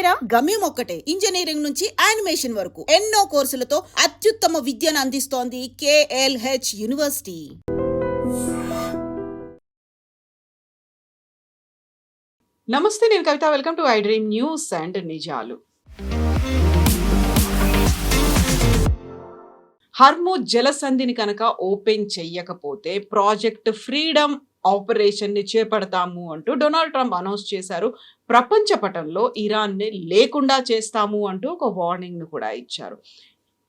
వేరా? గమ్యం ఒక్కటే, ఇంజనీరింగ్ నుంచి యానిమేషన్ వరకు ఎన్నో కోర్సులతో అత్యుత్తమ విద్యను అందిస్తోంది KLH యూనివర్సిటీ. నమస్తే, నేను Kavitha. Welcome to iDream news and నిజాలు. హర్మూజ్ జలసంధిని కనుక ఓపెన్ చెయ్యకపోతే ప్రాజెక్ట్ ఫ్రీడమ్ ఆపరేషన్ ని చేపడతాము అంటూ డొనాల్డ్ ట్రంప్ అనౌన్స్ చేశారు. ప్రపంచ పటంలో ఇరాన్ ని లేకుండా చేస్తాము అంటూ ఒక వార్నింగ్ ను కూడా ఇచ్చారు.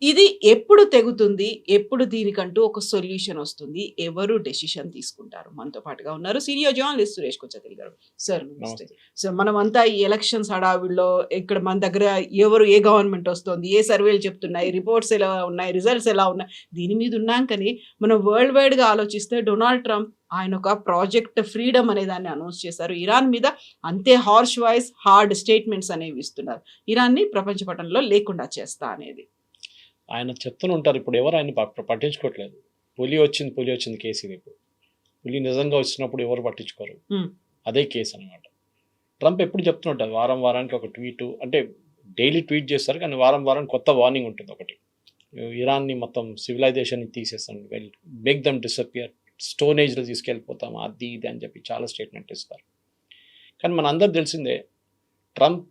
ఇది ఎప్పుడు తెగుతుంది, ఎప్పుడు దీనికంటూ ఒక సొల్యూషన్ వస్తుంది, ఎవరు డెసిషన్ తీసుకుంటారు? మనతో పాటుగా ఉన్నారు సీనియర్ జర్నలిస్ట్ సురేష్ కొచ్చతిరి గారు. సార్ నమస్తే. సో మనమంతా ఈ ఎలక్షన్స్ హడావిడిలో ఇక్కడ మన దగ్గర ఏ గవర్నమెంట్ వస్తుంది, ఏ సర్వేలు చెప్తున్నాయి, రిపోర్ట్స్ ఎలా ఉన్నాయి, రిజల్ట్స్ ఎలా ఉన్నాయి, దీని మీద ఉన్నాం. కానీ మనం వరల్డ్ వైడ్గా ఆలోచిస్తే డొనాల్డ్ ట్రంప్ ఆయన ఒక ప్రాజెక్ట్ ఫ్రీడమ్ అనే దాన్ని అనౌన్స్ చేశారు. ఇరాన్ మీద అంతే హార్ష్ వాయిస్, హార్డ్ స్టేట్మెంట్స్ అనేవి ఇస్తున్నారు. ఇరాన్ని ప్రపంచ పటంలో లేకుండా చేస్తా అనేది ఆయన చెప్తూనే ఉంటారు. ఇప్పుడు ఎవరు ఆయన పట్టించుకోవట్లేదు. పులి వచ్చింది కేసు ఇది. ఇప్పుడు పులి నిజంగా వచ్చినప్పుడు ఎవరు పట్టించుకోరు. అదే కేసు అనమాట. ట్రంప్ ఎప్పుడు చెప్తుంటారు, వారానికి ఒక ట్వీట్, అంటే డైలీ ట్వీట్ చేస్తారు, కానీ వారానికి కొత్త వార్నింగ్ ఉంటుంది. ఒకటి, ఇరాన్ని మొత్తం సివిలైజేషన్ని తీసేస్తాం, మేక్ దమ్ డిసపియర్, స్టోన్ ఏజ్లో తీసుకెళ్ళిపోతాం, అది ఇది అని చెప్పి చాలా స్టేట్మెంట్ ఇస్తారు. కానీ మన అందరు తెలిసిందే, ట్రంప్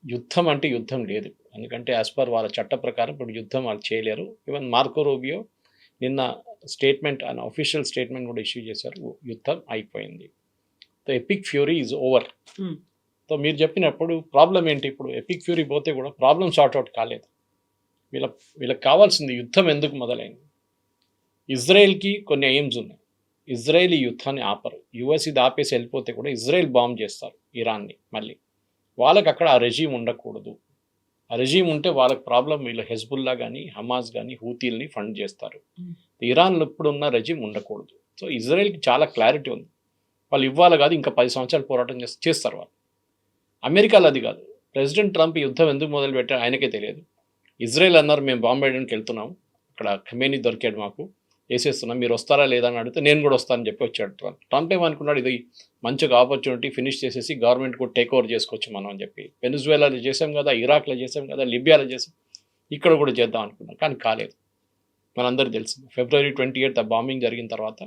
యుద్ధం అంటే యుద్ధం లేదు. ఎందుకంటే యాజ్ పర్ వాళ్ళ చట్ట ప్రకారం ఇప్పుడు యుద్ధం వాళ్ళు చేయలేరు. ఈవెన్ మార్కో రూబియో నిన్న స్టేట్మెంట్, ఆయన అఫీషియల్ స్టేట్మెంట్ కూడా ఇష్యూ చేశారు, యుద్ధం అయిపోయింది, the epic fury is over. So మీరు చెప్పినప్పుడు ప్రాబ్లం ఏంటి? ఇప్పుడు ఎపిక్ ఫ్యూరీ పోతే కూడా ప్రాబ్లం సార్ట్అవుట్ కాలేదు. వీళ్ళకి కావాల్సింది యుద్ధం ఎందుకు మొదలైంది? ఇజ్రాయెల్కి కొన్ని ఎయిమ్స్ ఉన్నాయి. ఇజ్రాయెల్ ఈ యుద్ధాన్ని ఆపరు. యుఎస్ ఇది ఆపేసి వెళ్ళిపోతే కూడా ఇజ్రాయెల్ బాంబ్ చేస్తారు ఇరాన్ని. మళ్ళీ వాళ్ళకి అక్కడ ఆ రెజీమ్ ఉండకూడదు. ఆ రెజీమ్ ఉంటే వాళ్ళకి ప్రాబ్లం. వీళ్ళు హెజ్బుల్లా కానీ, హమాస్ కానీ, హూతీల్ని ఫండ్ చేస్తారు. ఇరాన్లో ఇప్పుడున్న రెజీమ్ ఉండకూడదు. సో ఇజ్రాయెల్కి చాలా క్లారిటీ ఉంది. వాళ్ళు ఇవ్వాలి కాదు, ఇంకా 10 సంవత్సరాలు పోరాటం చేస్తారు వాళ్ళు. అమెరికాలో అది కాదు. ప్రెసిడెంట్ ట్రంప్ యుద్ధం ఎందుకు మొదలుపెట్టారు ఆయనకే తెలియదు. ఇజ్రాయెల్ అన్నారు, మేము బాంబు వేయడానికి వెళ్తున్నాం, అక్కడ ఖమేనీ దొరికాడు, మాకు వేసేస్తున్నాం, మీరు వస్తారా లేదా అని అడిగితే నేను కూడా వస్తానని చెప్పి వచ్చాడు ట్రంప్. ట్రంప్ ఏమనుకున్నాడు, ఇది మంచిగా ఆపర్చునిటీ, ఫినిష్ చేసేసి గవర్నమెంట్ కూడా టేక్ ఓవర్ చేసుకోవచ్చు మనం అని చెప్పి. వెనిజువేలాలో చేసాం కదా, ఇరాక్లో చేసాం కదా, లిబియాలో చేసాం, ఇక్కడ కూడా చేద్దాం అనుకున్నాం, కానీ కాలేదు. మనందరూ తెలిసింది February 28 ఆ బాంబింగ్ జరిగిన తర్వాత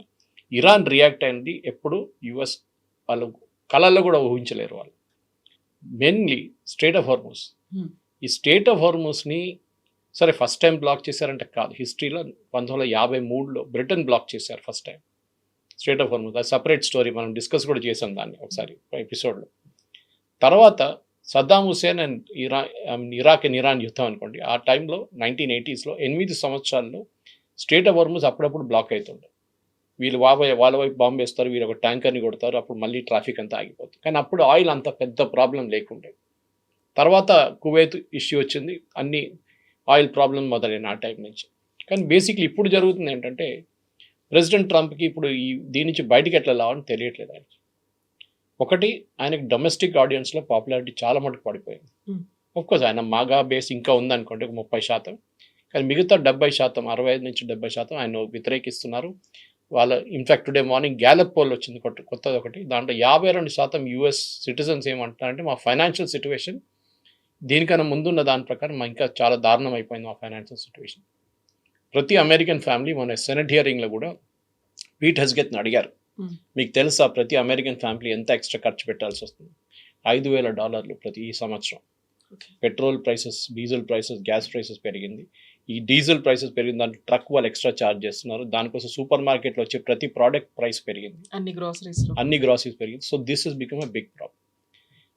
ఇరాన్ రియాక్ట్ అయింది. ఎప్పుడు యుఎస్ వాళ్ళు కళల్లో కూడా ఊహించలేరు వాళ్ళు. Mainly strait of Hormuz. ఈ స్ట్రేట్ ఆఫ్ హార్మూజ్ని సరే ఫస్ట్ టైం బ్లాక్ చేశారంటే కాదు, హిస్టరీలో 1953లో బ్రిటన్ బ్లాక్ చేశారు first time strait of Hormuz. అది సపరేట్ స్టోరీ, మనం డిస్కస్ కూడా చేసాం దాన్ని ఒకసారి ఎపిసోడ్లో. తర్వాత Saddam Hussein and Iraq and Iran యుద్ధం అనుకోండి, ఆ టైంలో 1980sలో 8 సంవత్సరాల్లో స్ట్రేట్ ఆఫ్ హార్మూజ్ అప్పుడప్పుడు బ్లాక్ అవుతుండే. వీళ్ళు వాళ్ళ వైపు బాంబు వేస్తారు, వీళ్ళు ఒక ట్యాంకర్ని కొడతారు, అప్పుడు మళ్ళీ ట్రాఫిక్ అంతా ఆగిపోతుంది. కానీ అప్పుడు ఆయిల్ అంత పెద్ద ప్రాబ్లం లేకుండే. తర్వాత కువైత్ ఇష్యూ వచ్చింది, అన్ని ఆయిల్ ప్రాబ్లం మొదలైన ఆ టైం నుంచి. కానీ బేసిక్లీ ఇప్పుడు జరుగుతుంది ఏంటంటే, ప్రెసిడెంట్ ట్రంప్కి ఇప్పుడు దీని నుంచి బయటికి ఎట్లా రావాలని తెలియట్లేదు ఆయనకి. ఒకటి, ఆయనకి డొమెస్టిక్ ఆడియన్స్లో పాపులారిటీ చాలా మటుకు పడిపోయింది. ఆఫ్కోర్స్ ఆయన మాగా బేస్ ఇంకా ఉందనుకోండి, ఒక 30%, కానీ మిగతా 70%, 65 నుంచి 70% ఆయన వ్యతిరేకిస్తున్నారు. వాళ్ళ in fact today morning Gallup poll వచ్చింది కొత్తది ఒకటి, దాంట్లో 52% యుఎస్ సిటిజన్స్ ఏమంటారంటే, మా ఫైనాన్షియల్ సిచ్యువేషన్ దీనికన్నా ముందున్న దాని ప్రకారం మా ఇంకా చాలా దారుణం అయిపోయింది మా ఫైనాన్షియల్ సిచ్యువేషన్. ప్రతి అమెరికన్ ఫ్యామిలీ మన సెనెట్ హియరింగ్లో కూడా పీట్ హెజ్గెత్ని అడిగారు, మీకు తెలుసా ప్రతి అమెరికన్ ఫ్యామిలీ ఎంత ఎక్స్ట్రా ఖర్చు పెట్టాల్సి వస్తుంది? $5,000 ప్రతి సంవత్సరం. Petrol prices, diesel prices, gas prices పెరిగింది. ఈ డీజిల్ ప్రైసెస్ పెరిగిన దాంట్లో ట్రక్ వాళ్ళు ఎక్స్ట్రా ఛార్జ్ చేస్తున్నారు. దానికోసం సూపర్ మార్కెట్లో వచ్చే ప్రతి ప్రోడక్ట్ ప్రైస్ పెరిగింది, అన్ని గ్రాసరీస్ పెరిగింది. So this is become a big problem.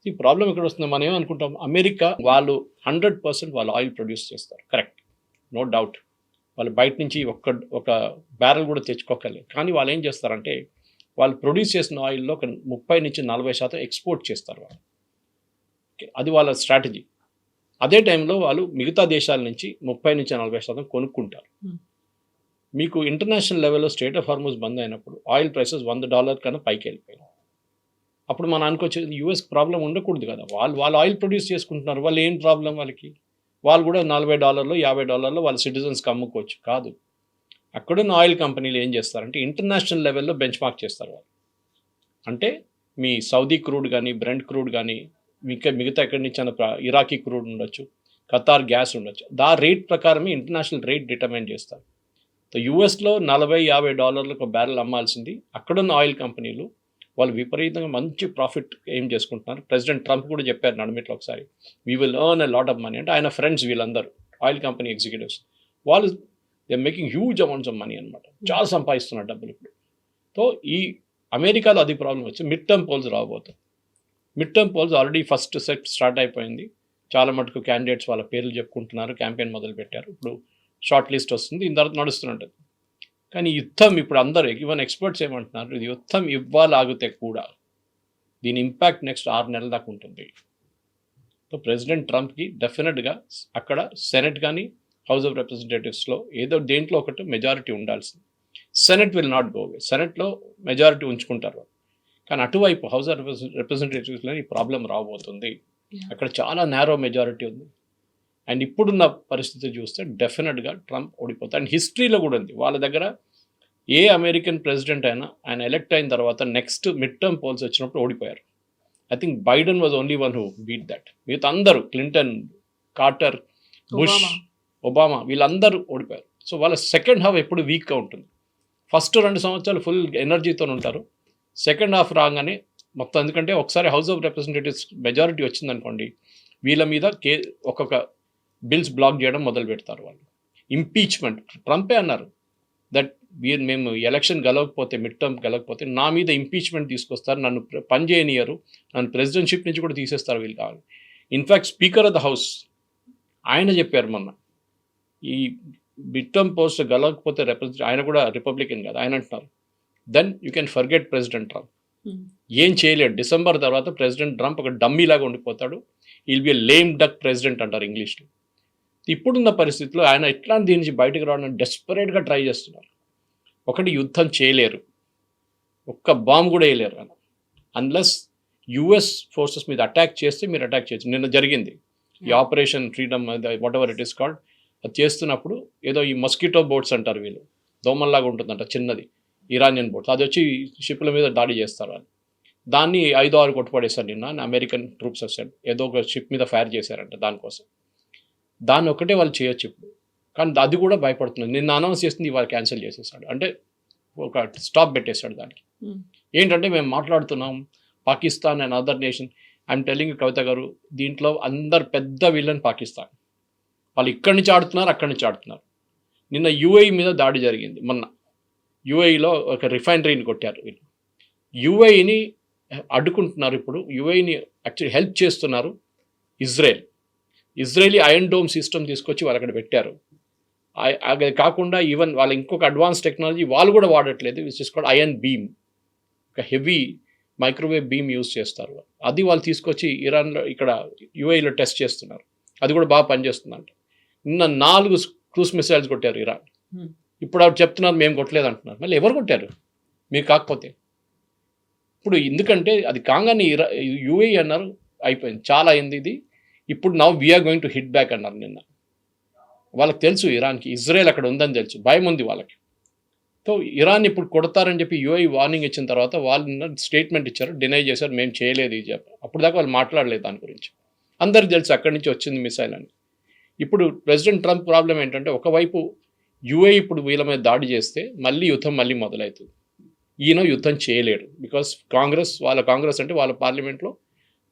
ఈ ప్రాబ్లం ఎక్కడ వస్తుంది? మనం ఏమనుకుంటాం, అమెరికా వాళ్ళు 100% వాళ్ళు ఆయిల్ ప్రొడ్యూస్ చేస్తారు, కరెక్ట్, నో డౌట్. వాళ్ళు బయట నుంచి ఒక బ్యారెల్ కూడా తెచ్చుకోగలరు. కానీ వాళ్ళు ఏం చేస్తారంటే, వాళ్ళు ప్రొడ్యూస్ చేసిన ఆయిల్లో ఒక 30 నుంచి 40% ఎక్స్పోర్ట్ చేస్తారు వాళ్ళు. అది వాళ్ళ స్ట్రాటజీ. అదే టైంలో వాళ్ళు మిగతా దేశాల నుంచి 30 నుంచి 40% కొనుక్కుంటారు. మీకు ఇంటర్నేషనల్ లెవెల్లో స్ట్రేట్ ఆఫ్ హార్మూజ్ బంద్ అయినప్పుడు ఆయిల్ ప్రైసెస్ $100 కన్నా పైకి వెళ్ళిపోయాయి. అప్పుడు మనం అనుకోవచ్చు యూఎస్కి ప్రాబ్లం ఉండకూడదు కదా, వాళ్ళు ఆయిల్ ప్రొడ్యూస్ చేసుకుంటున్నారు, వాళ్ళు ఏం ప్రాబ్లం వాళ్ళకి? వాళ్ళు కూడా $40, $50 వాళ్ళ సిటిజన్స్కి అమ్ముకోవచ్చు. కాదు, అక్కడున్న ఆయిల్ కంపెనీలు ఏం చేస్తారంటే ఇంటర్నేషనల్ లెవెల్లో బెంచ్ మార్క్ చేస్తారు వాళ్ళు. అంటే మీ సౌదీ క్రూడ్ కానీ, బ్రెంట్ క్రూడ్ కానీ, మిగతా ఎక్కడి నుంచి అయినా ఇరాకీ క్రూడ్ ఉండొచ్చు, ఖతార్ గ్యాస్ ఉండొచ్చు. రేట్ ప్రకారమే ఇంటర్నేషనల్ రేట్ డిటర్మైన్ చేస్తారు. సో యూఎస్లో $40-50 ఒక బ్యారెల్ అమ్మాల్సింది అక్కడున్న ఆయిల్ కంపెనీలు వాళ్ళు విపరీతంగా మంచి ప్రాఫిట్ ఏం చేసుకుంటున్నారు. ప్రెసిడెంట్ ట్రంప్ కూడా చెప్పారు నడిమిట్లో ఒకసారి, we will earn a lot of money. అంటే ఆయన ఫ్రెండ్స్ వీళ్ళందరూ ఆయిల్ కంపెనీ ఎగ్జిక్యూటివ్స్ వాళ్ళు they making huge amounts of money అనమాట. చాలా సంపాదిస్తున్నారు డబ్బులు ఇప్పుడు. సో ఈ అమెరికాలో అది ప్రాబ్లం వచ్చి మిడ్ టర్మ్ పోల్స్ రాబోతాయి. Mid term polls already first set start అయిపోయింది. చాలా మటుకు క్యాండిడేట్స్ వాళ్ళ పేర్లు చెప్పుకుంటున్నారు, క్యాంపెయిన్ మొదలు పెట్టారు. ఇప్పుడు షార్ట్ లిస్ట్ వస్తుంది, ఇంత తర్వాత నడుస్తుంటుంది. కానీ యుద్ధం ఇప్పుడు అందరూ ఈవెన్ ఎక్స్పర్ట్స్ ఏమంటున్నారు, ఇది యుద్ధం ఇవ్వాలాగితే కూడా దీని ఇంపాక్ట్ నెక్స్ట్ 6 నెలల దాకా ఉంటుంది. సో ప్రెసిడెంట్ ట్రంప్కి డెఫినెట్గా అక్కడ సెనెట్ కానీ హౌస్ ఆఫ్ రిప్రజెంటేటివ్స్లో ఏదో దేంట్లో ఒకటి మెజారిటీ ఉండాల్సింది. Senate will not go away, సెనెట్లో మెజారిటీ ఉంచుకుంటారు. కానీ అటువైపు హౌస్ ఆఫ్ రిప్రజెంటేటివ్స్లో ఈ ప్రాబ్లం రాబోతుంది. అక్కడ చాలా నేరో మెజారిటీ ఉంది. అండ్ ఇప్పుడున్న పరిస్థితి చూస్తే డెఫినెట్గా ట్రంప్ ఓడిపోతాడు. అండ్ హిస్టరీలో కూడా ఉంది, వాళ్ళ దగ్గర ఏ అమెరికన్ ప్రెసిడెంట్ అయినా ఆయన ఎలక్ట్ అయిన తర్వాత నెక్స్ట్ మిడ్ టర్మ్ పోల్స్ వచ్చినప్పుడు ఓడిపోయారు. I think Biden was only one who beat that. మిగతా అందరూ క్లింటన్, కార్టర్, బుష్, ఒబామా వీళ్ళందరూ ఓడిపోయారు. సో వాళ్ళ సెకండ్ హాఫ్ ఎప్పుడు వీక్గా ఉంటుంది. ఫస్ట్ 2 సంవత్సరాలు ఫుల్ ఎనర్జీతో ఉంటారు. సెకండ్ హాఫ్ రాగానే మొత్తం, ఎందుకంటే ఒకసారి హౌస్ ఆఫ్ రిప్రజెంటేటివ్స్ మెజారిటీ వచ్చిందనుకోండి, వీళ్ళ మీద ఒక్కొక్క బిల్స్ బ్లాక్ చేయడం మొదలు పెడతారు వాళ్ళు. ఇంపీచ్మెంట్, ట్రంపే అన్నారు దట్ మేము ఎలక్షన్ గెలవకపోతే, మిడ్ టర్మ్ గెలవకపోతే నా మీద ఇంపీచ్మెంట్ తీసుకొస్తారు, నన్ను పని చేయనియరు, నన్ను ప్రెసిడెన్షిప్ నుంచి కూడా తీసేస్తారు వీళ్ళు కావాలి. In fact speaker of the house ఆయన చెప్పారు మొన్న, ఈ మిడ్ టర్మ్ పోస్ట్ గెలవకపోతే ఆయన కూడా రిపబ్లికన్ కదా, ఆయన అంటున్నారు then you can forget President Trump. ఏం చేయలేడు. డిసెంబర్ తర్వాత ప్రెసిడెంట్ ట్రంప్ ఒక డమ్మీ లాగా ఉండిపోతాడు. Will be a lame duck President అంటారు ఇంగ్లీష్లో. ఇప్పుడున్న పరిస్థితిలో ఆయన ఇట్లాంటి దీని నుంచి బయటకు రావడానికి డెస్పరేట్గా ట్రై చేస్తున్నారు. ఒకటి, యుద్ధం చేయలేరు, ఒక్క బాంబు కూడా వేయలేరు ఆయన, అన్లెస్ యుఎస్ ఫోర్సెస్ మీద అటాక్ చేస్తే మీరు అటాక్ చేయొచ్చు. నిన్న జరిగింది ఈ operation freedom, what ever it is called, అది చేస్తున్నప్పుడు ఏదో ఈ మస్కిటో బోట్స్ అంటారు వీళ్ళు, దోమల్లాగా ఉంటుందంట చిన్నది, ఇరానియన్ బోట్స్, అది వచ్చి షిప్ల మీద దాడి చేస్తారు అని. దాన్ని 5-6 కొట్టుపడేశారు నిన్న అమెరికన్ ట్రూప్స్ వచ్చారు, ఏదో ఒక షిప్ మీద ఫైర్ చేశారంట దానికోసం. దాన్ని ఒకటే వాళ్ళు చేయొచ్చు ఇప్పుడు, కానీ అది కూడా భయపడుతున్నారు. నిన్న అనౌన్స్ చేస్తుంది, ఇవాళ క్యాన్సిల్ చేసేసాడు, అంటే ఒక స్టాప్ పెట్టేశాడు దానికి. ఏంటంటే మేము మాట్లాడుతున్నాం Pakistan and other nation. I'm telling Kavitha garu, దీంట్లో అందరు పెద్ద విలన్ పాకిస్తాన్. వాళ్ళు ఇక్కడి నుంచి ఆడుతున్నారు, అక్కడి నుంచి ఆడుతున్నారు. నిన్న యూఏఈ మీద దాడి జరిగింది మొన్న. యూఏఈలో ఒక రిఫైనరీని కొట్టారు వీళ్ళు. యూఏఈని అడ్డుకుంటున్నారు ఇప్పుడు, యూఏఈని యాక్చువల్లీ హెల్ప్ చేస్తున్నారు ఇజ్రాయలీ ఐరన్ డోమ్ సిస్టమ్ తీసుకొచ్చి వాళ్ళు అక్కడ పెట్టారు. అది కాకుండా ఈవెన్ వాళ్ళ ఇంకొక అడ్వాన్స్ టెక్నాలజీ వాళ్ళు కూడా వాడట్లేదు, which is called iron beam, ఒక హెవీ మైక్రోవేవ్ బీమ్ యూజ్ చేస్తారు. అది వాళ్ళు తీసుకొచ్చి ఇరాన్లో ఇక్కడ యూఏఈలో టెస్ట్ చేస్తున్నారు, అది కూడా బాగా పనిచేస్తుందంట. నిన్న 4 క్రూజ్ మిసైల్స్ కొట్టారు ఇరాన్. ఇప్పుడు ఆవిడ చెప్తున్నారు మేము కొట్టలేదు అంటున్నారు. మళ్ళీ ఎవరు కొట్టారు మీరు కాకపోతే? ఇప్పుడు ఎందుకంటే అది కాగానే యూఏఈ అన్నారు, అయిపోయింది, చాలా అయింది ఇది, ఇప్పుడు now we're going to hit back అన్నారు నిన్న. వాళ్ళకి తెలుసు ఇరాన్కి ఇజ్రాయెల్ అక్కడ ఉందని తెలుసు, భయం ఉంది వాళ్ళకి. సో ఇరాన్ ఇప్పుడు కొడతారని చెప్పి యూఏఈ వార్నింగ్ ఇచ్చిన తర్వాత వాళ్ళు స్టేట్మెంట్ ఇచ్చారు, డినై చేశారు, మేము చేయలేదు ఇది చెప్పి. అప్పుడు దాకా వాళ్ళు మాట్లాడలేదు దాని గురించి. అందరికి తెలుసు అక్కడి నుంచి వచ్చింది మిసైల్ అని. ఇప్పుడు ప్రెసిడెంట్ ట్రంప్ ప్రాబ్లం ఏంటంటే, ఒకవైపు యూఏఈ ఇప్పుడు వీళ్ళ మీద దాడి చేస్తే మళ్ళీ యుద్ధం మళ్ళీ మొదలవుతుంది. ఈయన యుద్ధం చేయలేడు, బికాస్ కాంగ్రెస్ అంటే వాళ్ళ పార్లమెంట్లో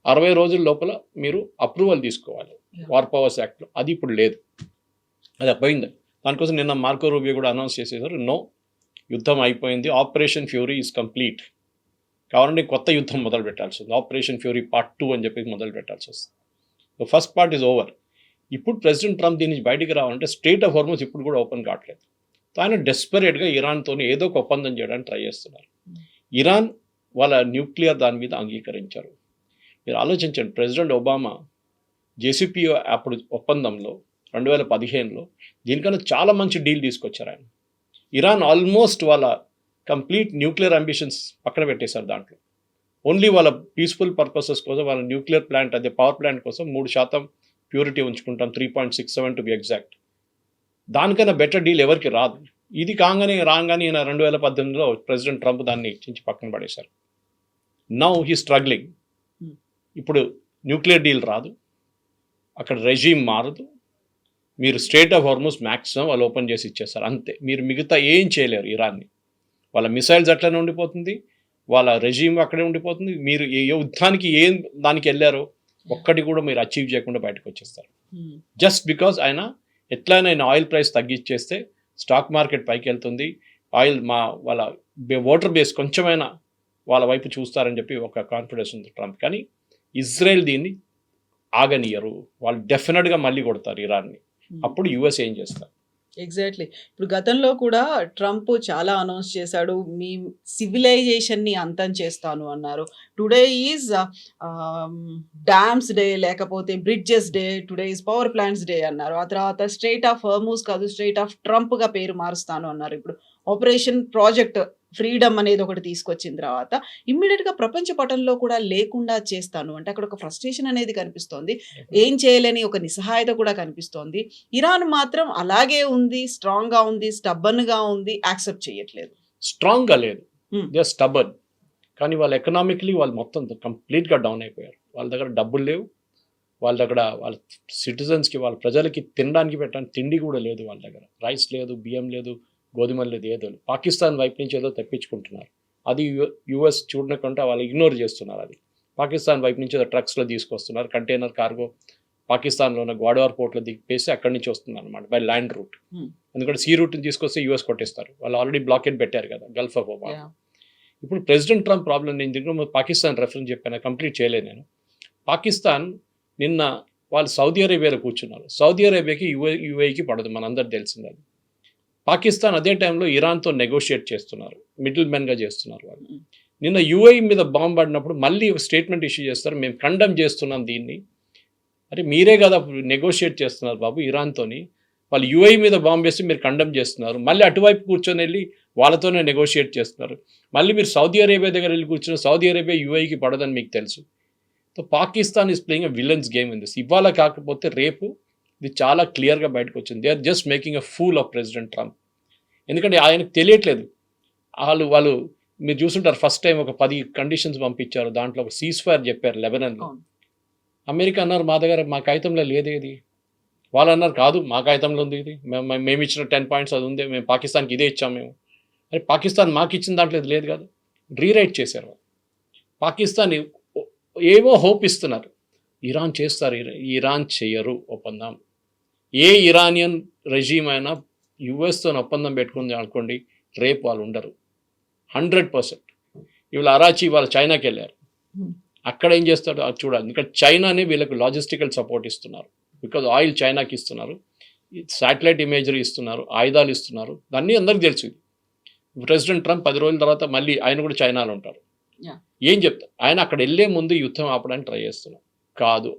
60 రోజుల లోపల మీరు అప్రూవల్ తీసుకోవాలి వార్ పవర్స్ యాక్ట్లో. అది ఇప్పుడు లేదు, అది పోయింది. దానికోసం నిన్న మార్కో రూబియో కూడా అనౌన్స్ చేసేసారు, నో యుద్ధం అయిపోయింది, ఆపరేషన్ ఫ్యూరీ ఈజ్ కంప్లీట్. కావాలంటే కొత్త యుద్ధం మొదలు పెట్టాల్సి వస్తుంది, ఆపరేషన్ ఫ్యూరీ పార్ట్ 2 అని చెప్పి మొదలు పెట్టాల్సి వస్తుంది. So first part is over. ఇప్పుడు ప్రెసిడెంట్ ట్రంప్ దీని నుంచి బయటికి రావాలంటే స్ట్రెయిట్ ఆఫ్ హార్మోజ్ ఇప్పుడు కూడా ఓపెన్ కావట్లేదు. ఆయన డెస్పరేట్గా ఇరాన్తో ఏదో ఒక ఒప్పందం చేయడానికి ట్రై చేస్తున్నారు. ఇరాన్ వాళ్ళ న్యూక్లియర్ దాని మీద అంగీకరించారు. మీరు ఆలోచించండి, ప్రెసిడెంట్ ఒబామా జేసీపీ అప్పుడు ఒప్పందంలో 2015లో దీనికన్నా చాలా మంచి డీల్ తీసుకొచ్చారు ఆయన. ఇరాన్ ఆల్మోస్ట్ వాళ్ళ కంప్లీట్ న్యూక్లియర్ అంబిషన్స్ పక్కన పెట్టేశారు. దాంట్లో ఓన్లీ వాళ్ళ పీస్ఫుల్ పర్పసెస్ కోసం, వాళ్ళ న్యూక్లియర్ ప్లాంట్, అదే పవర్ ప్లాంట్ కోసం 3% ప్యూరిటీ ఉంచుకుంటాం, 3.67 టు బి ఎగ్జాక్ట్. దానికన్నా బెటర్ డీల్ ఎవరికి రాదు. ఇది రాగానే ఈయన 2018లో ప్రెసిడెంట్ ట్రంప్ దాన్ని ఇచ్చి పక్కన పడేశారు. Now he struggling. ఇప్పుడు న్యూక్లియర్ డీల్ రాదు, అక్కడ రెజీమ్ మారదు, మీరు స్ట్రేట్ ఆఫ్ హార్మోస్ మ్యాక్సిమం వాళ్ళు ఓపెన్ చేసి ఇచ్చేస్తారు అంతే. మీరు మిగతా ఏం చేయలేరు ఇరాన్ని. వాళ్ళ మిసైల్స్ అట్లనే ఉండిపోతుంది, వాళ్ళ రెజీమ్ అక్కడే ఉండిపోతుంది. మీరు ఏ యుద్ధానికి ఏం దానికి వెళ్ళారో ఒక్కటి కూడా మీరు అచీవ్ చేయకుండా బయటకు వచ్చేస్తారు. జస్ట్ బికాజ్ ఆయన ఎట్లయినా ఆయన ఆయిల్ ప్రైస్ తగ్గించేస్తే స్టాక్ మార్కెట్ పైకి వెళ్తుంది, ఆయిల్ వాళ్ళ ఓటర్ బేస్ కొంచెమైనా వాళ్ళ వైపు చూస్తారని చెప్పి ఒక కాన్ఫిడెన్స్ ఉంది ట్రంప్. కానీ ఇజ్రాయెల్ దీన్ని ఆగనియరు, వాళ్ళు డెఫినెట్గా మళ్ళీ కొడతారు ఇరాన్ని. అప్పుడు యుఎస్ ఏం చేస్తారు? ఎగ్జాక్ట్లీ. ఇప్పుడు గతంలో కూడా ట్రంప్ చాలా అనౌన్స్ చేశాడు, మీ సివిలైజేషన్ని అంతం చేస్తాను అన్నారు. టుడే ఈజ్ డ్యామ్స్ డే, లేకపోతే bridges day, today is power plants day అన్నారు. ఆ తర్వాత స్ట్రైట్ ఆఫ్ హర్మూజ్ కాదు, స్ట్రైట్ ఆఫ్ ట్రంప్గా పేరు మారుస్తాను అన్నారు. ఇప్పుడు ఆపరేషన్ ప్రాజెక్ట్ ఫ్రీడమ్ అనేది ఒకటి తీసుకొచ్చిన తర్వాత ఇమ్మీడియట్గా ప్రపంచ పటంలో కూడా లేకుండా చేస్తాను అంటే అక్కడ ఒక ఫ్రస్ట్రేషన్ అనేది కనిపిస్తోంది, ఏం చేయలేని ఒక నిస్సహాయత కూడా కనిపిస్తోంది. ఇరాన్ మాత్రం అలాగే ఉంది, స్ట్రాంగ్గా ఉంది, స్టబ్బన్గా ఉంది, యాక్సెప్ట్ చేయట్లేదు. స్ట్రాంగ్గా లేదు, దే ఆర్ స్టబర్న్. కానీ వాళ్ళు ఎకనామికలీ వాళ్ళు మొత్తం కంప్లీట్గా డౌన్ అయిపోయారు. వాళ్ళ దగ్గర డబ్బులు లేవు, వాళ్ళ దగ్గర వాళ్ళ సిటిజన్స్కి, వాళ్ళ ప్రజలకి తినడానికి పెట్టడానికి తిండి కూడా లేదు. వాళ్ళ దగ్గర రైస్ లేదు, బియ్యం లేదు, గోధుమలు లేదు, ఏదో. పాకిస్తాన్ వైపు నుంచి ఏదో తెప్పించుకుంటున్నారు, అది యుఎస్ చూడకుండా వాళ్ళు ఇగ్నోర్ చేస్తున్నారు. అది పాకిస్తాన్ వైపు నుంచి ఏదో ట్రక్స్లో తీసుకొస్తున్నారు, కంటైనర్ కార్గో పాకిస్తాన్లో ఉన్న గ్వాడవార్ పోర్ట్లో దిగిపేసి అక్కడి నుంచి వస్తున్నారు అనమాట, బై ల్యాండ్ రూట్. ఎందుకంటే సీ రూట్ని తీసుకొస్తే యుఎస్ కొట్టేస్తారు, వాళ్ళు ఆల్రెడీ బ్లాకేడ్ పెట్టారు కదా గల్ఫ్ ఆఫ్ ఒమాన్. ఇప్పుడు ప్రెసిడెంట్ ట్రంప్ ప్రాబ్లం, నేను దీంట్లో పాకిస్తాన్ రెఫరెన్స్ చెప్పాను, కంప్లీట్ చేయలేదు నేను. పాకిస్తాన్ నిన్న వాళ్ళు సౌదీ అరేబియాలో కూర్చున్నారు. సౌదీ అరేబియాకి యుఏఈకి పడదు, మనందరికి తెలిసింది. అది పాకిస్తాన్ అదే టైంలో ఇరాన్తో నెగోషియేట్ చేస్తున్నారు, మిడిల్ మెన్గా చేస్తున్నారు వాళ్ళు. నిన్న యుఏఈ మీద బాంబు పడినప్పుడు మళ్ళీ స్టేట్మెంట్ ఇష్యూ చేస్తారు, మేము కండమ్ చేస్తున్నాం దీన్ని. అరే మీరే కదా నెగోషియేట్ చేస్తున్నారు బాబు ఇరాన్తోని, వాళ్ళు యుఏఈ మీద బాంబు వేసి మీరు కండమ్ చేస్తున్నారు, మళ్ళీ అటువైపు కూర్చొని వెళ్ళి వాళ్ళతోనే నెగోషియేట్ చేస్తున్నారు. మళ్ళీ మీరు సౌదీ అరేబియా దగ్గర వెళ్ళి కూర్చొని సౌదీ అరేబియా యుఏఈకి పడదని మీకు తెలుసు. So Pakistan is playing a villain's game in this. ఇవాళ కాకపోతే రేపు ఇది చాలా క్లియర్గా బయటకు వచ్చింది. They are just making a fool of President Trump. ఎందుకంటే ఆయనకు తెలియట్లేదు. వాళ్ళు మీరు చూసుంటారు, ఫస్ట్ టైం ఒక 10 కండిషన్స్ పంపించారు, దాంట్లో ఒక సీజ్ ఫైర్ చెప్పారు లెబనాన్లో. అమెరికా అన్నారు మా దగ్గర మా కాగితంలో లేదేది, వాళ్ళు అన్నారు కాదు మా కాగితంలో ఉంది ఇది, మేము ఇచ్చిన 10 పాయింట్స్ అది ఉంది, మేము పాకిస్తాన్కి ఇదే ఇచ్చాము మేము. అరే పాకిస్తాన్ మాకు ఇచ్చిన దాంట్లో లేదు కదా, రీరైట్ చేశారు. పాకిస్తాన్ ఏమో హోప్ ఇస్తున్నారు, ఇరాన్ చేస్తారు, ఇరాన్ చేయరు ఒప్పందం. ఏ ఇరానియన్ రెజీమ్ అయినా యుఎస్తో ఒప్పందం పెట్టుకుంది అనుకోండి, రేపు వాళ్ళు ఉండరు 100%. ఇవాళ అరాచి వాళ్ళు చైనాకి వెళ్ళారు, అక్కడ ఏం చేస్తాడు అది చూడాలి. ఎందుకంటే చైనానే వీళ్ళకి లాజిస్టికల్ సపోర్ట్ ఇస్తున్నారు, బికాజ్ ఆయిల్ చైనాకి ఇస్తున్నారు, శాటిలైట్ ఇమేజరీ ఇస్తున్నారు, ఆయుధాలు ఇస్తున్నారు, దాన్ని అందరికి తెలుసు. ప్రెసిడెంట్ ట్రంప్ 10 రోజుల తర్వాత మళ్ళీ ఆయన కూడా చైనాలో ఉంటారు. ఏం చెప్తారు ఆయన, అక్కడ వెళ్ళే ముందు యుద్ధం ఆపడానికి ట్రై చేస్తున్నారు. కాదు,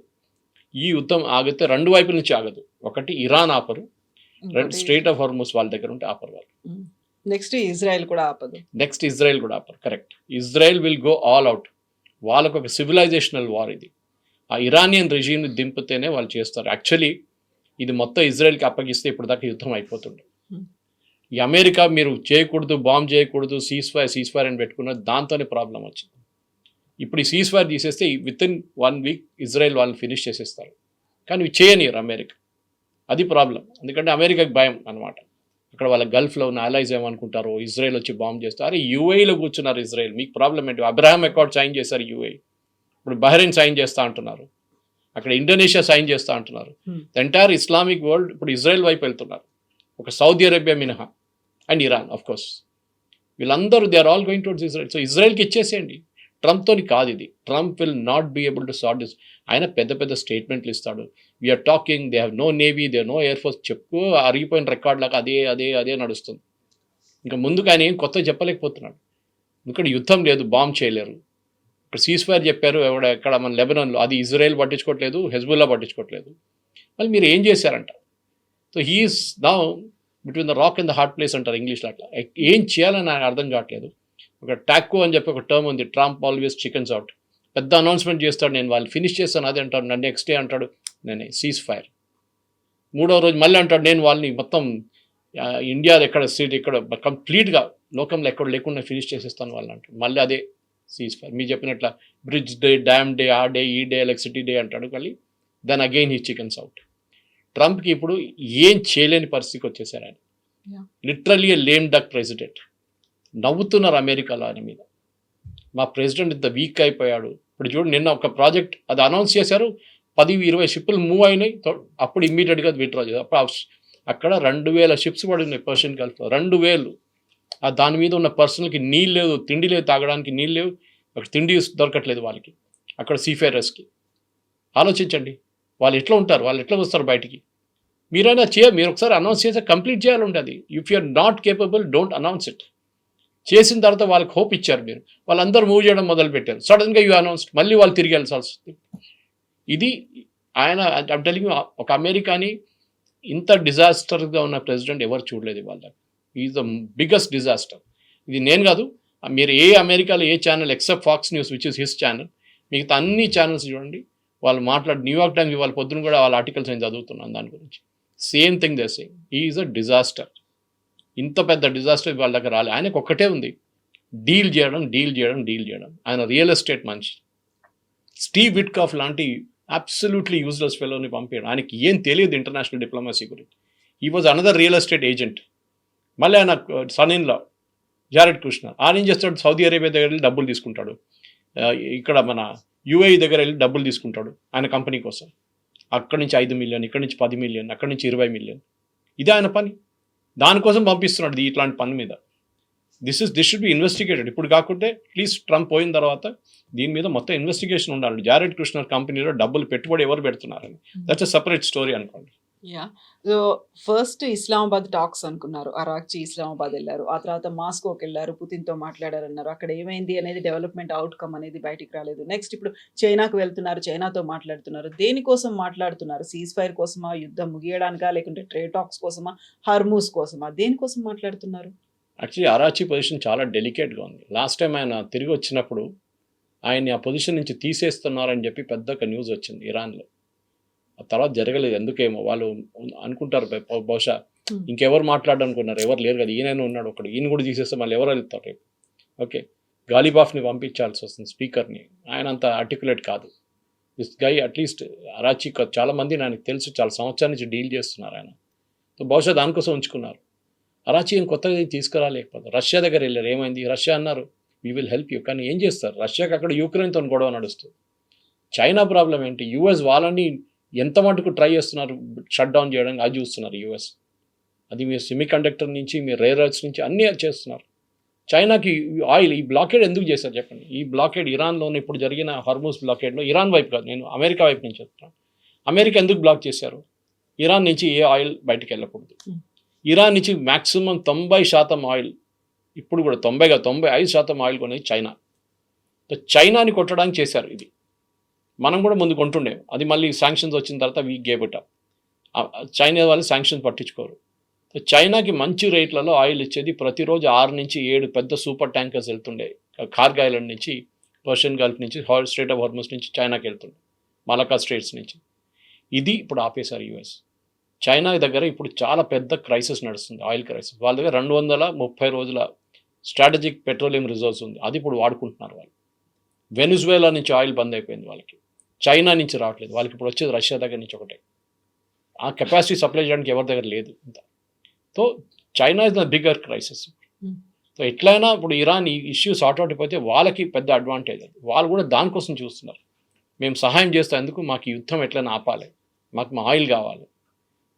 ఈ యుద్ధం ఆగితే 2 వైపుల నుంచి ఆగదు. ఒకటి ఇరాన్ ఆపరు, స్ట్రైట్ ఆఫ్ హార్మూజ్ వాళ్ళ దగ్గర ఉంటే ఆపరు వాళ్ళు. నెక్స్ట్ ఇజ్రాయెల్ కూడా ఆపదు. నెక్స్ట్ ఇజ్రాయెల్ కూడా ఆపరు. Correct, Israel will go all out. వాళ్ళకు ఒక సివిలైజేషనల్ వార్ ఇది. ఆ ఇరానియన్ రెజీమ్ని దింపితేనే వాళ్ళు చేస్తారు. యాక్చువల్లీ ఇది మొత్తం ఇజ్రాయెల్కి అప్పగిస్తే ఇప్పుడు దాకా యుద్ధం అయిపోతుండే. ఈ అమెరికా మీరు చేయకూడదు, బాంబ్ చేయకూడదు, సీజ్ ఫైర్ అని పెట్టుకున్న దాంతోనే ప్రాబ్లం వచ్చింది. ఇప్పుడు ఈ సీజ్ ఫైర్ తీసేస్తే విత్ ఇన్ 1 వీక్ ఇజ్రాయెల్ వాళ్ళని ఫినిష్ చేసేస్తారు. కానీ ఇవి చేయనియరు అమెరికా, అది ప్రాబ్లం. ఎందుకంటే అమెరికాకి భయం అనమాట. అక్కడ వాళ్ళ గల్ఫ్లో ఉన్న అలైజ్ ఏమనుకుంటారు, ఇజ్రాయెల్ వచ్చి బాంబ్ చేస్తారు. అరే యూఏఈలో కూర్చున్నారు ఇజ్రాయెల్, మీకు ప్రాబ్లం ఏంటి? అబ్రహాం అకార్డ్ సైన్ చేశారు యూఏఈ, ఇప్పుడు బహ్రెయిన్ సైన్ చేస్తూ అంటున్నారు, అక్కడ ఇండోనేషియా సైన్ చేస్తూ అంటున్నారు. ద ఎంటైర్ ఇస్లామిక్ వరల్డ్ ఇప్పుడు ఇజ్రాయెల్ వైపు వెళ్తున్నారు, ఒక సౌదీ అరేబియా మినహా, అండ్ ఇరాన్ ఆఫ్ కోర్స్. వీళ్ళందరూ they are all going towards Israel. So ఇజ్రాయెల్కి ఇచ్చేసేయండి. ట్రంప్తోని కాదు ఇది. Trump will not be able to sort this. ఆయన పెద్ద పెద్ద స్టేట్మెంట్లు ఇస్తాడు, we're talking, they have no navy, they no air force, చెప్పు అరిగిపోయిన రికార్డ్ లాగా అదే అదే అదే నడుస్తుంది. ఇంకా ముందుకు ఆయన ఏం కొత్తగా చెప్పలేకపోతున్నాడు. ఎందుకంటే యుద్ధం లేదు, బాంబ్ చేయలేరు. ఇప్పుడు సీజ్ ఫైర్ చెప్పారు ఎక్కడ మన లెబనాన్లో, అది ఇజ్రాయెల్ పట్టించుకోవట్లేదు, హెజ్బుల్లా పట్టించుకోవట్లేదు. మళ్ళీ మీరు ఏం చేశారంట? So he's now between the rock and the hard place అంటారు ఇంగ్లీష్లో. అట్లా ఏం చేయాలని నాకు అర్థం కావట్లేదు. ఒక టాకో అని చెప్పి ఒక టర్మ్ ఉంది, ట్రంప్ ఆల్వేస్ చికెన్స్ అవుట్. పెద్ద అనౌన్స్మెంట్ చేస్తాడు, నేను వాళ్ళు ఫినిష్ చేస్తాను అది అంటాడు, నన్ను నెక్స్ట్ డే అంటాడు నేను సీజ్ ఫైర్. 3వ రోజు మళ్ళీ అంటాడు నేను వాళ్ళని మొత్తం ఇండియా ఎక్కడ స్ట్రీట్ ఇక్కడ కంప్లీట్గా లోకంలో ఎక్కడ లేకుండా ఫినిష్ చేసేస్తాను వాళ్ళు అంటాడు. మళ్ళీ అదే సీజ్ ఫైర్. మీరు చెప్పినట్ల బ్రిడ్జ్ డే, డ్యామ్ డే, ఆ డే, ఈ డే, ఎలక్ట్రిసిటీ డే అంటాడు. మళ్ళీ then again he chickens out. ట్రంప్కి ఇప్పుడు ఏం చేయలేని పరిస్థితికి వచ్చేసారు ఆయన. Literally a lame duck president. నవ్వుతున్నారు అమెరికాలో ఆయన మీద. మా ప్రెసిడెంట్ ఇంత వీక్ అయిపోయాడు. ఇప్పుడు చూడండి, నిన్న ఒక ప్రాజెక్ట్ అది అనౌన్స్ చేశారు, 10-20 షిప్పులు మూవ్ అయినాయి. అప్పుడు ఇమ్మీడియట్గా విత్డ్రా చేశారు. అప్పుడు అక్కడ 2000 షిప్స్ పడి ఉన్నాయి పర్షియన్ గల్ఫ్లో. 2000. దాని మీద ఉన్న పర్సన్కి నీళ్ళు లేదు, తిండి లేదు, తాగడానికి నీళ్ళు లేవు, అక్కడ తిండి దొరకట్లేదు వాళ్ళకి, అక్కడ సీఫేరర్స్కి. ఆలోచించండి వాళ్ళు ఎట్లా ఉంటారు, వాళ్ళు ఎట్లా వస్తారు బయటికి. మీరైనా మీరు ఒకసారి అనౌన్స్ చేస్తే కంప్లీట్ చేయాలి ఉంటుంది. If you're not capable, don't announce it. చేసిన తర్వాత వాళ్ళకి హోప్ ఇచ్చారు మీరు, వాళ్ళందరూ మూవ్ చేయడం మొదలుపెట్టారు. సడన్గా యూ అనౌన్స్డ్, మళ్ళీ వాళ్ళు తిరిగి వెళ్ళాల్సి వస్తుంది. ఇది ఆయన ఐమ్ టెల్లింగ్ యూ, ఒక అమెరికాని ఇంత డిజాస్టర్గా ఉన్న ప్రెసిడెంట్ ఎవరు చూడలేదు వాళ్ళ. Is the biggest disaster. ఇది నేను కాదు, మీరు ఏ అమెరికాలో ఏ channel except Fox News which is his channel, మిగతా అన్ని ఛానల్స్ చూడండి, వాళ్ళు న్యూయార్క్ టైమ్స్ వాళ్ళ పొద్దున కూడా వాళ్ళ ఆర్టికల్స్ నేను చదువుతున్నాను దాని గురించి. Same thing they saying, he is a disaster. ఇంత పెద్ద డిజాస్టర్ వాళ్ళ దగ్గర రాలేదు. ఆయనకు ఒక్కటే ఉంది, డీల్ చేయడం. ఆయన రియల్ ఎస్టేట్ మనిషి. స్టీవ్ విట్కాఫ్ లాంటి అబ్సల్యూట్లీ యూజ్లెస్ ఫెలోని పంపించడం. ఆయనకి ఏం తెలియదు ఇంటర్నేషనల్ డిప్లొమసీ గురించి. He was another real estate agent. మళ్ళీ ఆయన son in law Jared Kushner, ఆయన ఏం చేస్తాడు, సౌదీ అరేబియా దగ్గర వెళ్ళి డబ్బులు తీసుకుంటాడు, ఇక్కడ మన యుఏఈ దగ్గర వెళ్ళి డబ్బులు తీసుకుంటాడు ఆయన కంపెనీ కోసం. అక్కడి నుంచి 5 మిలియన్, ఇక్కడి నుంచి 10 మిలియన్, అక్కడి నుంచి 20 మిలియన్. ఇదే ఆయన పని. దానికోసం పంపిస్తున్నాడు ఇట్లాంటి పని మీద. This should be investigated. ఇప్పుడు కాకుంటే అట్లీస్ట్ ట్రంప్ పోయిన తర్వాత దీని మీద మొత్తం ఇన్వెస్టిగేషన్ ఉండాలి. జారెడ్ కుష్నర్ కంపెనీలో డబ్బులు పెట్టుబడి ఎవరు పెడుతున్నారని. దట్స్ అ సెపరేట్ స్టోరీ అనుకోండి. Yeah. So first Islamabad talks అనుకున్నారు, అరాక్చి ఇస్లామాబాద్ వెళ్ళారు, ఆ తర్వాత మాస్కోకి వెళ్ళారు, పుతిన్తో మాట్లాడారన్నారు. అక్కడ ఏమైంది అనేది డెవలప్మెంట్ అవుట్కమ్ అనేది బయటికి రాలేదు. నెక్స్ట్ ఇప్పుడు చైనాకు వెళ్తున్నారు, చైనాతో మాట్లాడుతున్నారు. దేనికోసం మాట్లాడుతున్నారు? సీజ్ ఫైర్ కోసమా, యుద్ధం ముగియడానికా, లేకుంటే ట్రేడ్ టాక్స్ కోసమా, హర్మూస్ కోసమా, దేనికోసం మాట్లాడుతున్నారు? యాక్చువల్లీ అరాచీ పొజిషన్ చాలా డెలికేట్గా ఉంది. లాస్ట్ టైం ఆయన తిరిగి వచ్చినప్పుడు ఆయన్ని ఆ పొజిషన్ నుంచి తీసేస్తున్నారని చెప్పి పెద్ద న్యూస్ వచ్చింది ఇరాన్లో. ఆ తర్వాత జరగలేదు. ఎందుకేమో వాళ్ళు అనుకుంటారు బహుశా ఇంకెవరు మాట్లాడనుకున్నారు, ఎవరు లేరు కదా, ఈయన ఉన్నాడు ఒకడు, ఈయన కూడా తీసేస్తే మళ్ళీ ఎవరు వెళ్తారు రేపు. ఓకే, గాలిబాఫ్ని పంపించాల్సి వస్తుంది, స్పీకర్ని. ఆయన అంత ఆర్టికులేట్ కాదు. దిస్ గై అట్లీస్ట్ అరాచీ చాలామంది ఆయనకు తెలుసు, చాలా సంవత్సరాల నుంచి డీల్ చేస్తున్నారు ఆయన. సో బహుశా దానికోసం ఉంచుకున్నారు. అరాచీ ఏం కొత్తగా తీసుకురాలేకపోతే రష్యా దగ్గర వెళ్ళారు. ఏమైంది? రష్యా అన్నారు వీ విల్ హెల్ప్ యూ, కానీ ఏం చేస్తారు? రష్యాకి అక్కడ యూక్రెయిన్తో గొడవ నడుస్తుంది. చైనా ప్రాబ్లం ఏంటి? యూఎస్ వాళ్ళని ఎంత మటుకు ట్రై చేస్తున్నారు షట్ డౌన్ చేయడానికి, అది చూస్తున్నారు యూఎస్. అది మీరు సెమీ కండక్టర్ నుంచి, మీరు రేర్ ఎర్త్స్ నుంచి అన్నీ చేస్తున్నారు. చైనాకి ఆయిల్ ఈ బ్లాకేడ్ ఎందుకు చేశారు చెప్పండి? ఈ బ్లాకేడ్ ఇరాన్లోనే ఇప్పుడు జరిగిన హర్మూస్ బ్లాకేడ్లో, ఇరాన్ వైపు కాదు, నేను అమెరికా వైపు నుంచి చెప్తున్నాను. అమెరికా ఎందుకు బ్లాక్ చేశారు? ఇరాన్ నుంచి ఏ ఆయిల్ బయటికి వెళ్ళకూడదు. ఇరాన్ నుంచి మ్యాక్సిమం 90% ఆయిల్, ఇప్పుడు కూడా 95% ఆయిల్ కొనేది చైనా. చైనాని కొట్టడానికి చేశారు ఇది. మనం కూడా ముందు కొంటుండే, అది మళ్ళీ శాంక్షన్స్ వచ్చిన తర్వాత we gave it up. China వాళ్ళు శాంక్షన్స్ పట్టించుకోరు. చైనాకి మంచి రేట్లలో ఆయిల్ ఇచ్చేది. ప్రతిరోజు 6 నుంచి 7 పెద్ద సూపర్ ట్యాంకర్స్ వెళ్తుండే కార్గ్ ఐలాండ్ నుంచి, పర్షియన్ గల్ఫ్ నుంచి, స్ట్రేట్ ఆఫ్ హార్మస్ నుంచి చైనాకి వెళ్తుండే, మలకా స్ట్రేట్స్ నుంచి. ఇది ఇప్పుడు ఆపేశారు యూఎస్. చైనా దగ్గర ఇప్పుడు చాలా పెద్ద క్రైసిస్ నడుస్తుంది, ఆయిల్ క్రైసిస్. వాళ్ళ దగ్గర 230 రోజుల స్ట్రాటజిక్ పెట్రోలియం రిజర్వ్స్ ఉంది, అది ఇప్పుడు వాడుకుంటున్నారు వాళ్ళు. వెనిజువేలా నుంచి ఆయిల్ బంద్ అయిపోయింది వాళ్ళకి, చైనా నుంచి రావట్లేదు వాళ్ళకి. ఇప్పుడు వచ్చేది రష్యా దగ్గర నుంచి ఒకటే. ఆ కెపాసిటీ సప్లై చేయడానికి ఎవరి దగ్గర లేదు ఇంత. So China is the bigger crisis. So ఎట్లయినా ఇప్పుడు ఇరాన్ ఈ ఇష్యూ సార్ట్అవుట్ అయిపోతే వాళ్ళకి పెద్ద అడ్వాంటేజ్. అది వాళ్ళు కూడా దానికోసం చూస్తున్నారు, మేము సహాయం చేస్తాం, ఎందుకు మాకు యుద్ధం ఎట్లయినా ఆపాలి, మాకు మా ఆయిల్ కావాలి.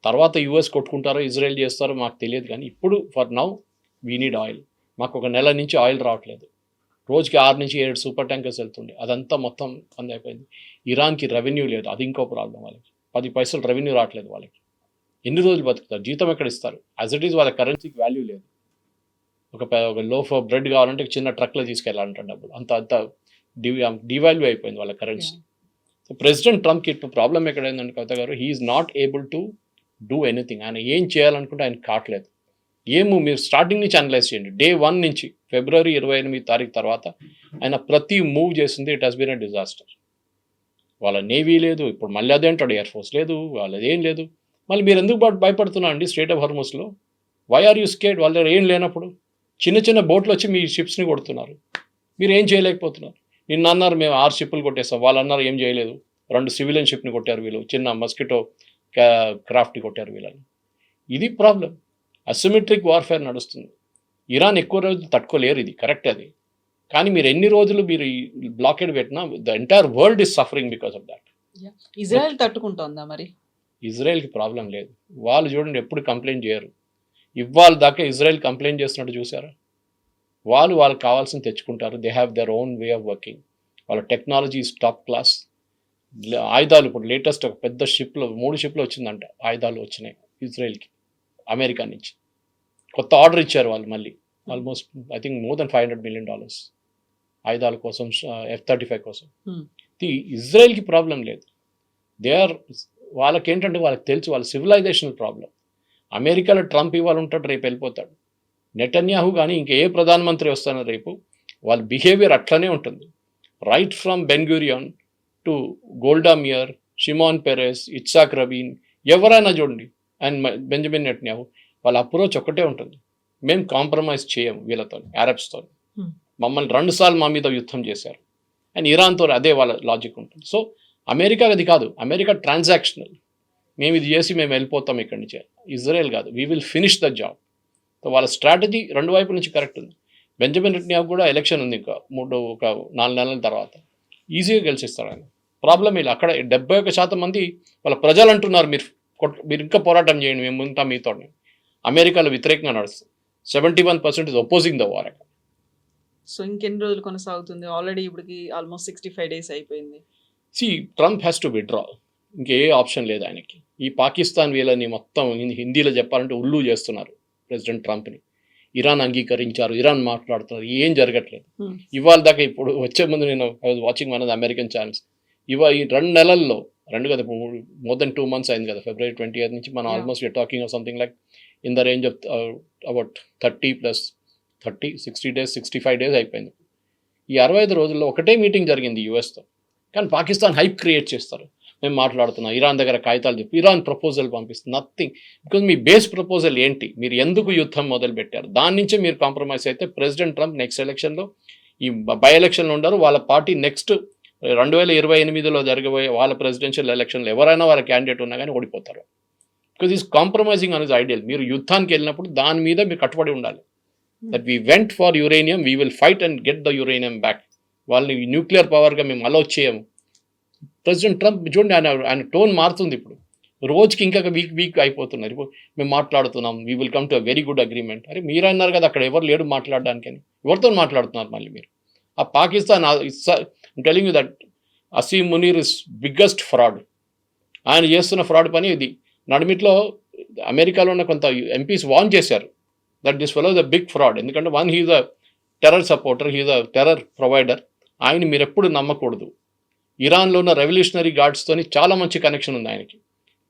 తర్వాత యూఎస్ కొట్టుకుంటారో ఇజ్రాయెల్ చేస్తారో మాకు తెలియదు, కానీ ఇప్పుడు for now we need oil. మాకు ఒక నెల నుంచి ఆయిల్ రావట్లేదు, రోజుకి 6 నుంచి 7 సూపర్ ట్యాంకర్స్ వెళ్తుండే, అదంతా మొత్తం బంద్ అయిపోయింది. ఇరాన్కి రెవెన్యూ లేదు, అది ఇంకో ప్రాబ్లం. వాళ్ళకి 10 పైసలు రెవెన్యూ రావట్లేదు. వాళ్ళకి ఎన్ని రోజులు బతుకుతారు? జీతం ఎక్కడ ఇస్తారు? యాజ్ ఇట్ ఈస్ వాళ్ళ కరెన్సీకి వాల్యూ లేదు. ఒక లోఫ్ ఆఫ్ బ్రెడ్ కావాలంటే చిన్న ట్రక్లో తీసుకెళ్ళాలంటే డబ్బులు, అంత డివాల్యూ అయిపోయింది వాళ్ళ కరెన్సీ. సో ప్రెసిడెంట్ ట్రంప్కి ప్రాబ్లం ఎక్కడైందంటే Kavitha garu, he's not able to do anything. ఆయన ఏం చేయాలనుకుంటే ఆయన కావట్లేదు. మీరు స్టార్టింగ్ నుంచి అనలైజ్ చేయండి. డే 1 నుంచి ఫిబ్రవరి 28 తర్వాత ఆయన ప్రతి మూవ్ చేసింది it has been a disaster. వాళ్ళ నేవీ లేదు, ఇప్పుడు మళ్ళీ అదే అంటాడు, ఎయిర్ ఫోర్స్ లేదు, వాళ్ళది ఏం లేదు. మళ్ళీ మీరు ఎందుకు భయపడుతున్నారు అండి స్ట్రేట్ ఆఫ్ హార్మస్లో? Why are you scared? వాళ్ళ దగ్గర ఏం లేనప్పుడు చిన్న చిన్న బోట్లు వచ్చి మీ షిప్స్ని కొడుతున్నారు. మీరు ఏం చేయలేకపోతున్నారు. నిన్న అన్నారు మేము 6 షిప్లు కొట్టేస్తాం, వాళ్ళు అన్నారు ఏం చేయలేదు, 2 సివిలియన్ షిప్ని కొట్టారు వీళ్ళు, చిన్న మస్కిటో క్రాఫ్ట్ని కొట్టారు వీళ్ళని. ఇది ప్రాబ్లం. అసిమెట్రిక్ వార్ఫేర్ నడుస్తుంది. ఇరాన్ ఎక్కువ రోజులు తట్టుకోలేరు, ఇది కరెక్ట్ అది. కానీ మీరు ఎన్ని రోజులు మీరు ఈ బ్లాకేడ్ పెట్టినా the entire world is suffering because of that. Israel తట్టుకుంటోందా మరి? ఇజ్రాయెల్కి ప్రాబ్లం లేదు, వాళ్ళు చూడండి ఎప్పుడు కంప్లైంట్ చేయరు. ఇవాళ దాకా ఇజ్రాయెల్ కంప్లైంట్ చేస్తున్నట్టు చూసారా? వాళ్ళకి కావాల్సింది తెచ్చుకుంటారు. They have their own way of working. వాళ్ళ టెక్నాలజీ ఈజ్ టాప్ క్లాస్. ఆయుధాలు ఇప్పుడు లేటెస్ట్ ఒక పెద్ద షిప్లో 3 షిప్లు వచ్చిందంట, ఆయుధాలు వచ్చినాయి ఇజ్రాయెల్కి అమెరికా నుంచి. కొత్త ఆర్డర్ ఇచ్చారు వాళ్ళు మళ్ళీ, almost I think more than $500 million ఆయుధాల కోసం, F-35 కోసం. ఇజ్రాయెల్కి ప్రాబ్లం లేదు. వాళ్ళకేంటంటే వాళ్ళకి తెలుసు వాళ్ళ సివిలైజేషనల్ ప్రాబ్లం. అమెరికాలో ట్రంప్ ఇవాళ ఉంటాడు, రేపు వెళ్ళిపోతాడు. నెటన్యాహు కానీ ఇంకే ప్రధానమంత్రి వస్తానో రేపు వాళ్ళ బిహేవియర్ అట్లనే ఉంటుంది. Right from Ben Gurion to Golda Meir, Shimon Peres, Yitzhak Rabin, ఎవరైనా చూడండి, అండ్ బెంజమిన్ నెటన్యాహు, వాళ్ళ అప్రోచ్ ఒకటే ఉంటుంది, మేము కాంప్రమైజ్ చేయము వీళ్ళతో, అరబ్స్తో. మమ్మల్ని 2 సార్లు మా మీద యుద్ధం చేశారు. అండ్ ఇరాన్తో అదే వాళ్ళ లాజిక్ ఉంటుంది. సో అమెరికా అది కాదు, అమెరికా ట్రాన్సాక్షనల్, మేము ఇది చేసి మేము వెళ్ళిపోతాం ఇక్కడి నుంచి. ఇజ్రాయెల్ కాదు, we will finish the job. So వాళ్ళ స్ట్రాటజీ 2 వైపుల నుంచి కరెక్ట్ ఉంది. బెంజమిన్ నెటన్యాహు కూడా ఎలక్షన్ ఉంది ఇంకా ఒక 4 నెలల తర్వాత, ఈజీగా గెలిచిస్తారు ఆయన. ప్రాబ్లం ఇలా అక్కడ 71% మంది వాళ్ళ ప్రజలు అంటున్నారు మీరు ఇంకా పోరాటం చేయండి, మేము ఉంటాం మీతో. అమెరికాలో వ్యతిరేకంగా నడుస్తుంది. 71% is opposing the war. So ఇంకెన్ని రోజులు కొనసాగుతుంది? ఆల్రెడీ ఇప్పటికి ఆల్మోస్ట్ 65 days అయిపోయింది. ట్రంప్ హ్యాస్ టు విత్డ్రా, ఇంకే ఆప్షన్ లేదు ఆయనకి. ఈ పాకిస్తాన్ వీళ్ళని మొత్తం హిందీలో చెప్పాలంటే ఉల్లు చేస్తున్నారు ప్రెసిడెంట్ ట్రంప్ని. ఇరాన్ అంగీకరించారు, ఇరాన్ మాట్లాడుతున్నారు, ఏం జరగట్లేదు. ఇవాళ దాకా ఇప్పుడు వచ్చే ముందు నేను I was watching one of the American channels. ఈ 2 నెలల్లో 2 కదా, మోర్ దెన్ 2 months అయింది కదా, February 20th నుంచి మనం almost you're talking of something like in the range of about 30 + 30 60 days 65 days అయిపోయింది. ఈ 65 రోజుల్లో ఒకటే మీటింగ్ జరిగింది యూఎస్తో. కానీ పాకిస్తాన్ హైప్ క్రియేట్ చేస్తారు, మేము మాట్లాడుతున్నాం, ఇరాన్ దగ్గర కాగితాలు చెప్పి ఇరాన్ ప్రపోజల్ పంపిస్తుంది, nothing. Because me base proposal ఏంటి, మీరు ఎందుకు యుద్ధం మొదలు పెట్టారు, దాని నుంచే మీరు కాంప్రమైజ్ అయితే ప్రెసిడెంట్ ట్రంప్ నెక్స్ట్ ఎలక్షన్లో, ఈ బై ఎలక్షన్లో ఉండరు, వాళ్ళ పార్టీ నెక్స్ట్ 2028లో జరగబోయే వాళ్ళ ప్రెసిడెన్షియల్ ఎలక్షన్లో ఎవరైనా వాళ్ళ క్యాండిడేట్ ఉన్నా కానీ ఓడిపోతారు. Because is compromising on his ideal. మీరు యుద్ధానికి వెళ్ళినప్పుడు దాని మీద మీరు కట్టుబడి ఉండాలి. That we went for uranium, we will fight and get the uranium back. వాళ్ళని న్యూక్లియర్ పవర్గా మేము అలౌ చేయము. ప్రెసిడెంట్ ట్రంప్ చూడండి, ఆయన టోన్ మారుతుంది. ఇప్పుడు రోజుకి ఇంకా వీక్ అయిపోతున్నారు. ఇప్పుడు మేము మాట్లాడుతున్నాం, we will come to a very good agreement. అరే మీరు అన్నారు కదా అక్కడ ఎవరు లేడు మాట్లాడడానికి అని, ఎవరితో మాట్లాడుతున్నారు మళ్ళీ మీరు? ఆ Pakistan, I'm telling you that Asim Munir is biggest fraud. ఆయన చేస్తున్న ఫ్రాడ్ పని ఇది. నడిమిట్లో అమెరికాలో ఉన్న కొంత ఎంపీస్ వార్న్ చేశారు that this fellow the big fraud. ఎందుకంటే he's a terror supporter, he's a terror provider. ఆయన మీరు ఎప్పుడు నమ్మకూడదు. ఇరాన్లో ఉన్న రెవల్యూషనరీ గార్డ్స్తోని చాలా మంచి కనెక్షన్ ఉంది ఆయనకి.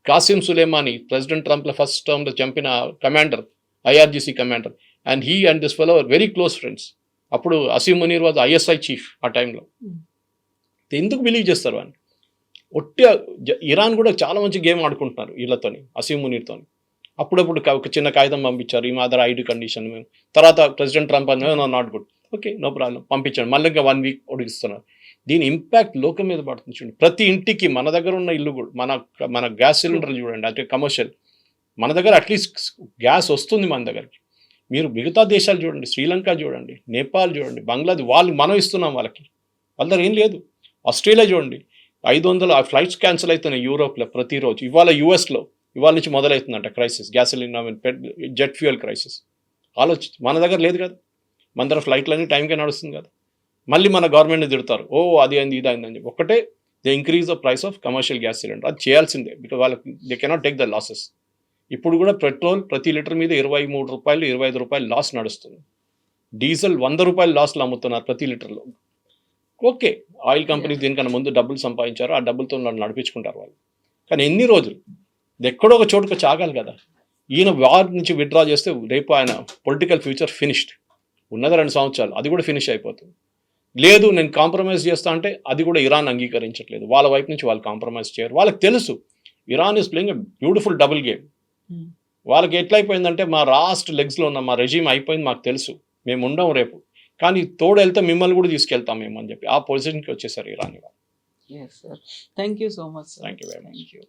కాసిం సులేమానీ ప్రెసిడెంట్ ట్రంప్లో ఫస్ట్ టర్మ్లో చంపిన commander, IRGC commander, and he and this fellow are very close friends. అప్పుడు Asim Munir was ISI chief ఆ టైంలో. ఎందుకు బిలీవ్ చేస్తారు అని? ఒట్టి ఇరాన్ కూడా చాలా మంచి గేమ్ ఆడుకుంటున్నారు వీళ్ళతోని, అసీమ్ మునీర్తోని. అప్పుడప్పుడు ఒక చిన్న కాగితం పంపించారు, ఈ మాదర్ ఐడి కండిషన్ మేము. తర్వాత ప్రెసిడెంట్ ట్రంప్ అన్న not good, okay no problem పంపించాడు, మళ్ళీ ఇంకా 1 week ఉడికిస్తున్నారు. దీని ఇంపాక్ట్ లోకం మీద పడుతుంది చూడండి. ప్రతి ఇంటికి, మన దగ్గర ఉన్న ఇల్లు కూడా, మన గ్యాస్ సిలిండర్లు చూడండి, అంటే కమర్షియల్, మన దగ్గర అట్లీస్ట్ గ్యాస్ వస్తుంది మన దగ్గరికి. మీరు మిగతా దేశాలు చూడండి, శ్రీలంక చూడండి, నేపాల్ చూడండి, బంగ్లాదేశ్, వాళ్ళు మనం ఇస్తున్నాం వాళ్ళకి, వాళ్ళ దగ్గర ఏం లేదు. ఆస్ట్రేలియా చూడండి, 500 ఫ్లైట్స్ క్యాన్సిల్ అవుతున్నాయి యూరోప్లో ప్రతిరోజు. ఇవాళ యూఎస్లో ఇవాళ నుంచి మొదలవుతుందంట crisis, gasoline jet fuel crisis. ఆలోచించి మన దగ్గర లేదు కదా, మన దగ్గర ఫ్లైట్లన్నీ టైంకే నడుస్తుంది కదా. మళ్ళీ మన గవర్నమెంట్ని తిడతారు, ఓ అది అయింది ఇది అయిందని చెప్పి. ఒకటే, they increase the price of commercial gas cylinder. అది చేయాల్సిందే, బికాజ్ వాళ్ళకి they cannot take the losses. ఇప్పుడు కూడా పెట్రోల్ ప్రతి లీటర్ మీద ₹23, ₹25 లాస్ నడుస్తుంది. డీజిల్ ₹100 లాస్లో అమ్ముతున్నారు ప్రతి లీటర్లో. ఓకే, ఆయిల్ కంపెనీస్ దీనికన్నా ముందు డబ్బులు సంపాదించారు, ఆ డబ్బులతో నడిపించుకుంటారు వాళ్ళు. కానీ ఎన్ని రోజులు ఎక్కడో ఒక చోటుకు చాగాలి కదా. ఈయన వార్ నుంచి విత్డ్రా చేస్తే రేపు ఆయన పొలిటికల్ ఫ్యూచర్ ఫినిష్డ్. ఉన్నది 2 సంవత్సరాలు, అది కూడా ఫినిష్ అయిపోతుంది. లేదు నేను కాంప్రమైజ్ చేస్తా అంటే అది కూడా ఇరాన్ అంగీకరించట్లేదు. వాళ్ళ వైపు నుంచి వాళ్ళు కాంప్రమైజ్ చేయరు. వాళ్ళకి తెలుసు Iran is playing a beautiful double game. వాళ్ళకి ఎట్లయిపోయిందంటే మా లాస్ట్ లెగ్స్లో ఉన్న మా రెజీమ్ అయిపోయింది, మాకు తెలుసు, మేము ఉండం రేపు. కానీ తోడు వెళ్తే మిమ్మల్ని కూడా తీసుకెళ్తాం మేము అని చెప్పి ఆ పొజిషన్కి వచ్చేసారు Iran. Yes, sir. Thank you so much, sir. Thank you very much. Thank you.